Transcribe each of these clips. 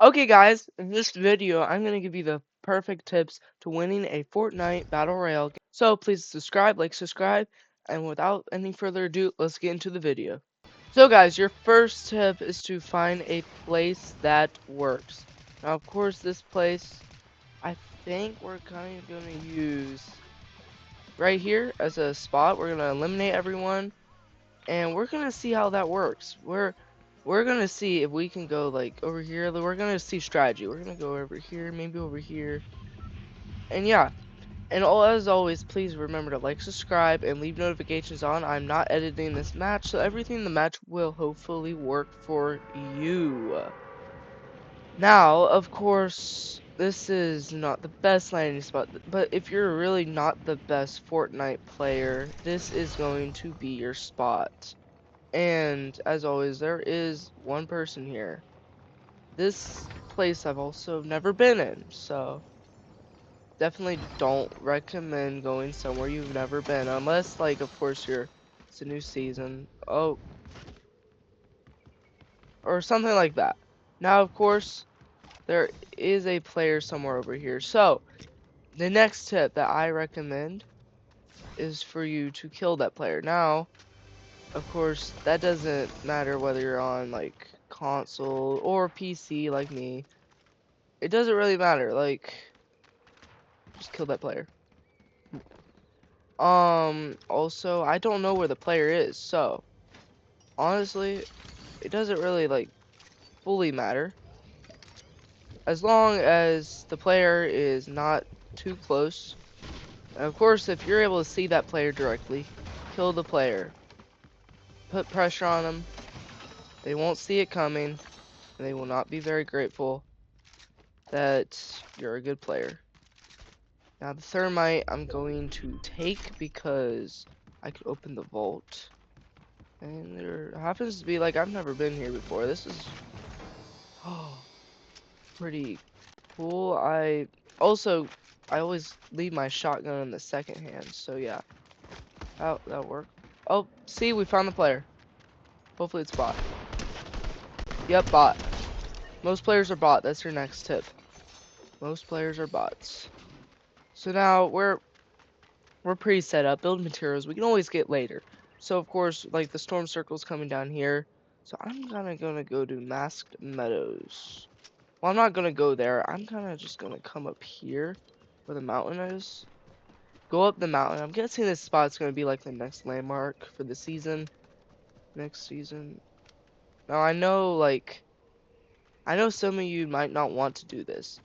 Okay guys, in this video I'm going to give you the perfect tips to winning a Fortnite Battle Royale game. So please subscribe, and without any further ado, let's get into the video. So guys, your first tip is to find a place that works. Now of course this place, I think we're kind of going to use right here as a spot. We're going to eliminate everyone, and we're gonna see how that works. We're gonna see if we can go like over here. We're gonna see strategy. We're gonna go over here, maybe over here, and yeah. And as always, please remember to subscribe, and leave notifications on. I'm not editing this match, so everything in the match will hopefully work for you. Now, of course, this is not the best landing spot, but if you're really not the best Fortnite player, this is going to be your spot. And as always, there is one person here. This place I've also never been in, so definitely don't recommend going somewhere you've never been, unless of course it's a new season. Oh, or something like that. Now, of course, there is a player somewhere over here. So, the next tip that I recommend is for you to kill that player. Now, of course, that doesn't matter whether you're on console or PC like me. It doesn't really matter. Just kill that player. Also, I don't know where the player is, so honestly, it doesn't really fully matter as long as the player is not too close. And of course, if you're able to see that player directly, kill the player. Put pressure on them. They won't see it coming, and they will not be very grateful that you're a good player. Now the thermite I'm going to take because I could open the vault. And there happens to be I've never been here before. This is pretty cool. I always leave my shotgun in the second hand, so yeah. That'll work. Oh, see, we found the player. Hopefully it's bot. Yep, bot. Most players are bot. That's your next tip. Most players are bots. So now we're pretty set up. Build materials we can always get later. So of course, the storm circle's coming down here. So I'm gonna go to Masked Meadows. Well, I'm not gonna go there. I'm kinda just gonna come up here where the mountain is. Go up the mountain. I'm guessing this spot's gonna be the next landmark for the season. Next season. Now I know some of you might not want to do this,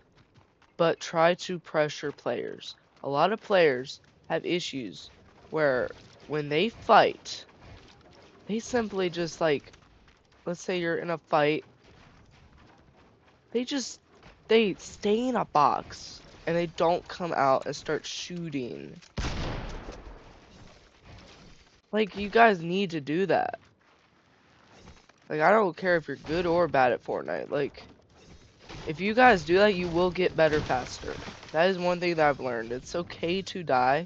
but try to pressure players. A lot of players have issues where when they fight, they simply just let's say you're in a fight, they stay in a box and they don't come out and start shooting. You guys need to do that. I don't care if you're good or bad at Fortnite. If you guys do that, you will get better faster. That is one thing that I've learned. It's okay to die,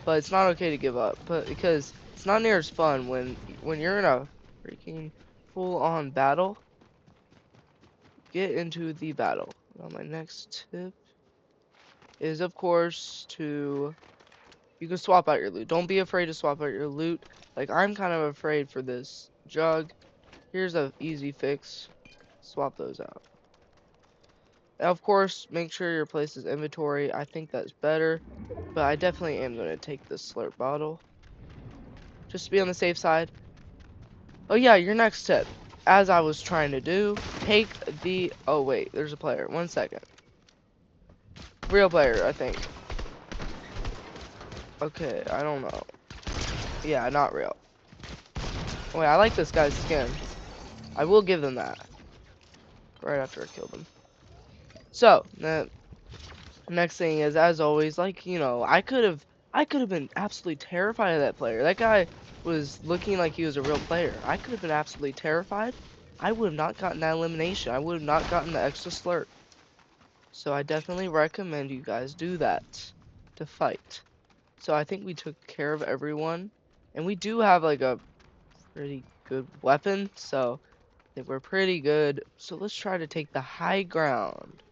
but it's not okay to give up. But because it's not near as fun when you're in a freaking full-on battle. Get into the battle. Now my next tip is, of course, you can swap out your loot. Don't be afraid to swap out your loot. I'm kind of afraid for this jug. Here's a easy fix. Swap those out. Now, of course, make sure your place is inventory. I think that's better, but I definitely am going to take this slurp bottle just to be on the safe side. Oh yeah, your next tip, as I was trying to do, take the... Oh wait, there's a player. 1 second. Real player, I think. Okay, I don't know. Yeah, not real. Wait, I like this guy's skin. I will give them that. Right after I killed him. So, the next thing is, as always, I could have been absolutely terrified of that player. That guy was looking like he was a real player. I could have been absolutely terrified. I would have not gotten that elimination. I would have not gotten the extra slurp. So I definitely recommend you guys do that to fight. So I think we took care of everyone. And we do have a pretty good weapon, so think we're pretty good. So let's try to take the high ground.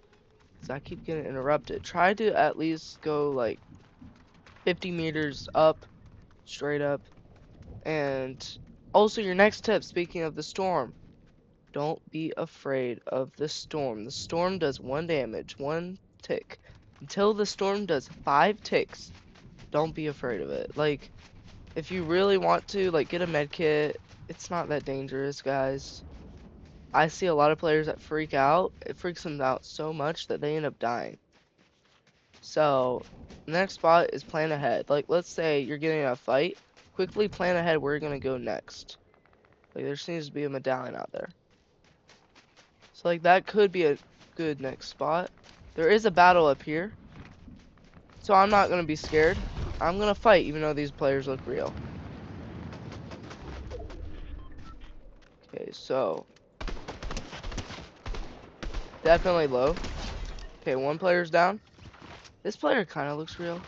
Cause I keep getting interrupted. Try to at least go like 50 meters up, straight up. And also your next tip, speaking of the storm, don't be afraid of the storm. The storm does 1 damage, 1 tick. Until the storm does 5 ticks, don't be afraid of it. Like, if you really want to, like, get a med kit, it's not that dangerous, guys. I see a lot of players that freak out. It freaks them out so much that they end up dying. So, the next spot is plan ahead. Like, let's say you're getting in a fight. Quickly plan ahead where you're going to go next. Like, there seems to be a medallion out there. So, like, that could be a good next spot. There is a battle up here. So, I'm not going to be scared. I'm going to fight even though these players look real. Okay, so. Definitely low. Okay, 1 player's down. This player kind of looks real.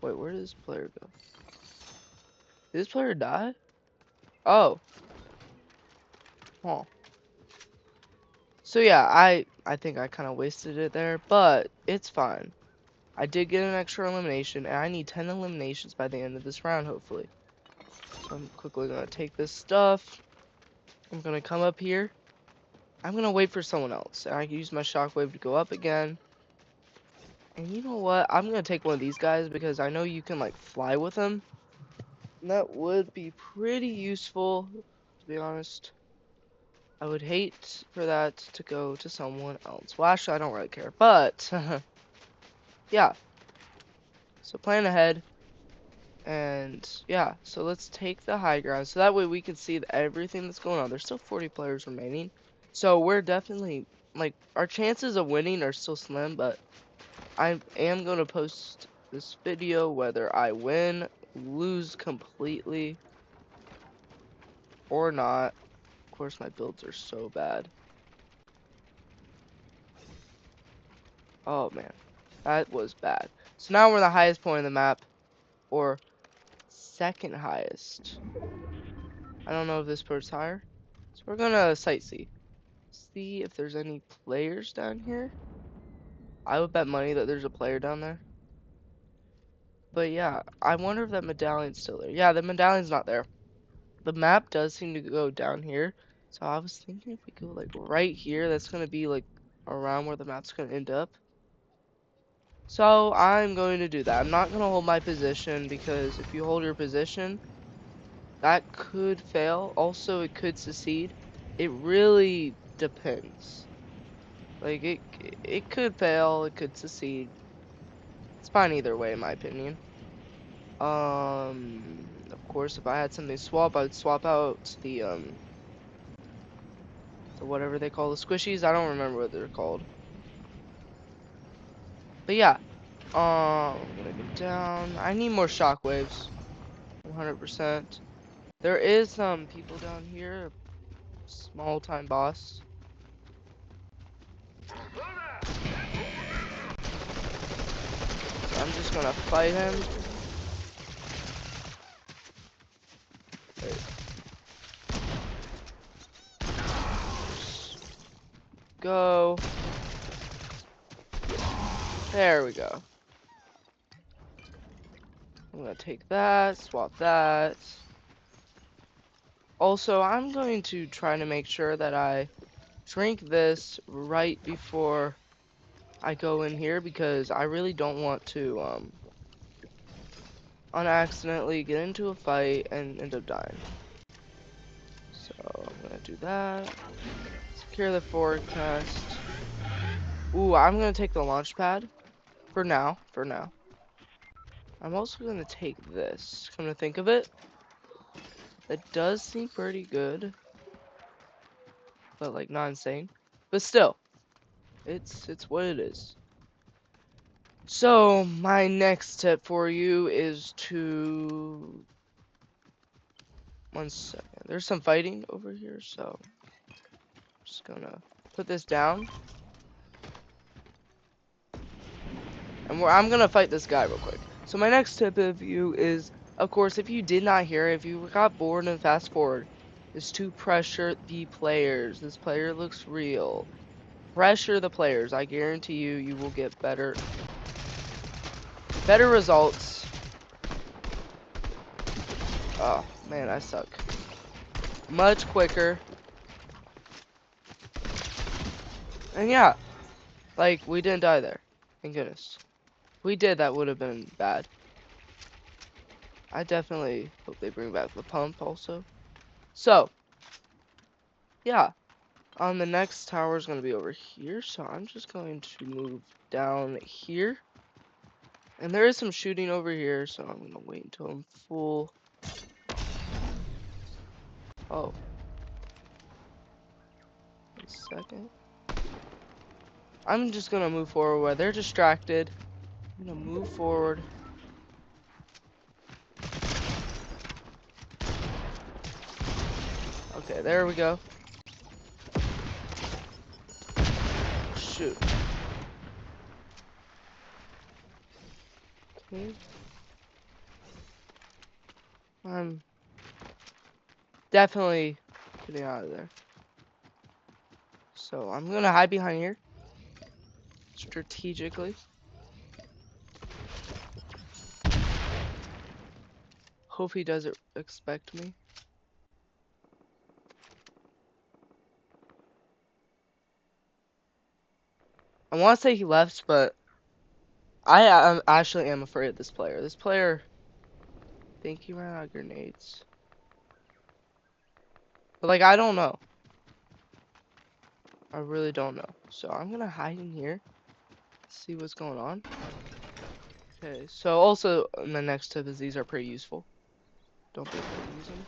Wait, where did this player go? Did this player die? Oh. Huh. So yeah, I think I kind of wasted it there, but it's fine. I did get an extra elimination, and I need 10 eliminations by the end of this round, hopefully. So I'm quickly gonna take this stuff. I'm gonna come up here. I'm gonna wait for someone else, and I can use my shockwave to go up again. And you know what? I'm gonna take one of these guys because I know you can like fly with them. And that would be pretty useful, to be honest. I would hate for that to go to someone else. Well, actually, I don't really care, but yeah. So plan ahead, and yeah. So let's take the high ground, so that way we can see everything that's going on. There's still 40 players remaining, so we're definitely like our chances of winning are still slim. But I am going to post this video whether I win, lose completely, or not. Of course, my builds are so bad. Oh man, that was bad. So now we're the highest point in the map, or second highest. I don't know if this part's higher. So we're gonna sightsee. See if there's any players down here. I would bet money that there's a player down there. But yeah, I wonder if that medallion's still there. Yeah, the medallion's not there. The map does seem to go down here. So I was thinking if we go like right here, that's gonna be like around where the map's gonna end up. So I'm going to do that. I'm not going to hold my position because if you hold your position, that could fail. Also, it could succeed. It really depends. Like it could fail, it could succeed. It's fine either way, in my opinion. Of course, if I had something to swap, I would swap out the whatever they call the squishies. I don't remember what they're called. But yeah, I'm gonna go down. I need more shockwaves. 100%. There is some people down here, small time boss. So I'm just gonna fight him. Wait. Go. There we go. I'm gonna take that, swap that. Also, I'm going to try to make sure that I drink this right before I go in here because I really don't want to unaccidentally get into a fight and end up dying. So I'm gonna do that. Secure the forecast. Ooh, I'm gonna take the launch pad for now. I'm also gonna take this. Come to think of it, that does seem pretty good, but like not insane. But still, it's what it is. So my next tip for you is to 1 second. There's some fighting over here, so I'm just gonna put this down. And I'm gonna fight this guy real quick. So my next tip of you is, of course, if you did not hear it, if you got bored and fast forward, is to pressure the players. This player looks real. Pressure the players. I guarantee you, you will get better results. Oh, man, I suck. Much quicker. And yeah, like, we didn't die there. Thank goodness. If we did, that would have been bad. I definitely hope they bring back the pump also. So, yeah. The next tower is going to be over here, so I'm just going to move down here. And there is some shooting over here, so I'm going to wait until I'm full. Oh. Wait a second. I'm just going to move forward where they're distracted. I'm going to move forward. Okay, there we go. Shoot. Okay. I'm definitely getting out of there. So I'm going to hide behind here. Strategically. Hope he doesn't expect me. I want to say he left, but I actually am afraid of this player. This player, I think he ran out of grenades. But like, I don't know. I really don't know. So I'm gonna hide in here. See what's going on. Okay, so also my next tip is these are pretty useful. Don't be afraid to use them.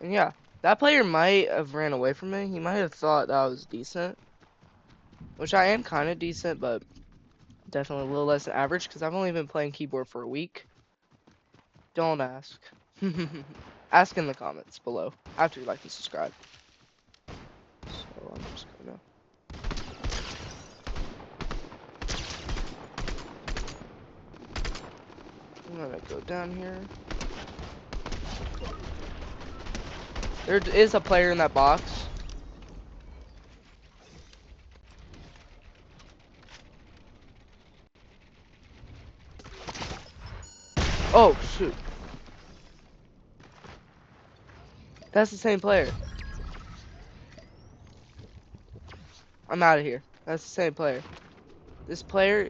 And yeah, that player might have ran away from me. He might have thought that I was decent. Which I am kind of decent, but definitely a little less than average because I've only been playing keyboard for a week. Don't ask. Ask in the comments below after you like and subscribe. So I'm just gonna. I'm gonna go down here. There is a player in that box. Oh, shoot. That's the same player. I'm out of here. That's the same player. This player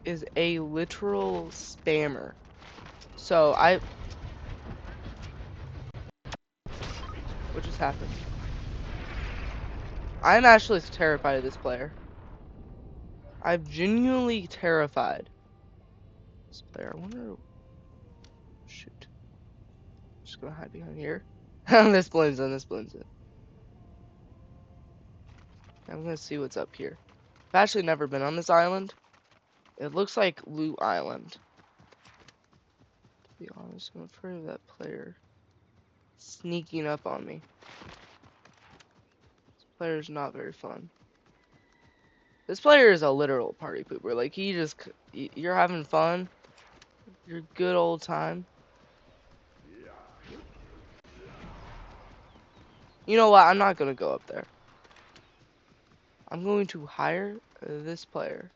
is a literal spammer. So what just happened? I'm actually terrified of this player. I'm genuinely terrified. This player, I wonder. Shoot. Just gonna hide behind here. This blends in. This blends in. I'm gonna see what's up here. I've actually never been on this island. It looks like Loot Island. To be honest, I'm afraid of that player sneaking up on me. This player's not very fun. This player is a literal party pooper. Like, he just, you're having fun. Your good old time. You know what? I'm not gonna go up there. I'm going to hire this player.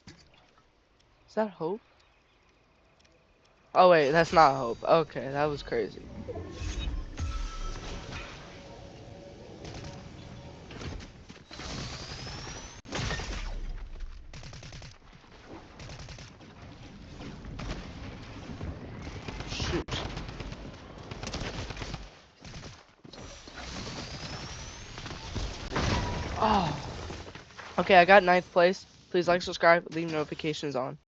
Is that Hope? Oh wait, that's not Hope. Okay, that was crazy. Shoot. Oh. Okay, I got 9th place. Please like, subscribe, leave notifications on.